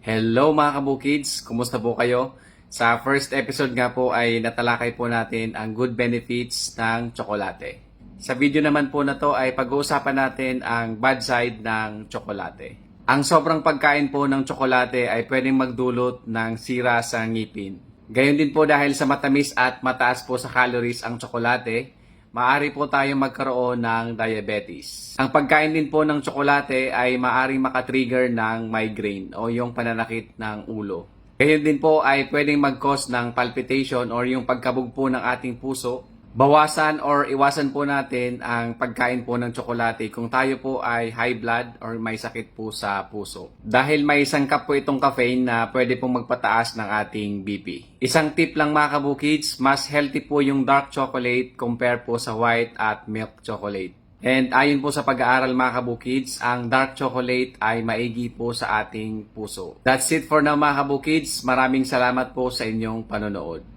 Hello mga kabukids! Kumusta po kayo? Sa first episode nga po ay natalakay po natin ang good benefits ng tsokolate. Sa video naman po na to ay pag-uusapan natin ang bad side ng tsokolate. Ang sobrang pagkain po ng tsokolate ay pwedeng magdulot ng sira sa ngipin. Gayon din po dahil sa matamis at mataas po sa calories ang tsokolate, maaari po tayong magkaroon ng diabetes. Ang pagkain din po ng tsokolate ay maaring makatrigger ng migraine o yung pananakit ng ulo. Gayon din po ay pwedeng mag-cause ng palpitation or yung pagkabog po ng ating puso. Bawasan or iwasan po natin ang pagkain po ng tsokolate kung tayo po ay high blood or may sakit po sa puso. Dahil may sangkap po itong caffeine na pwede pong magpataas ng ating BP. Isang tip lang mga kabukids, mas healthy po yung dark chocolate compare po sa white at milk chocolate. And ayon po sa pag-aaral mga kabukids, ang dark chocolate ay maigi po sa ating puso. That's it for now mga kabukids. Maraming salamat po sa inyong panonood.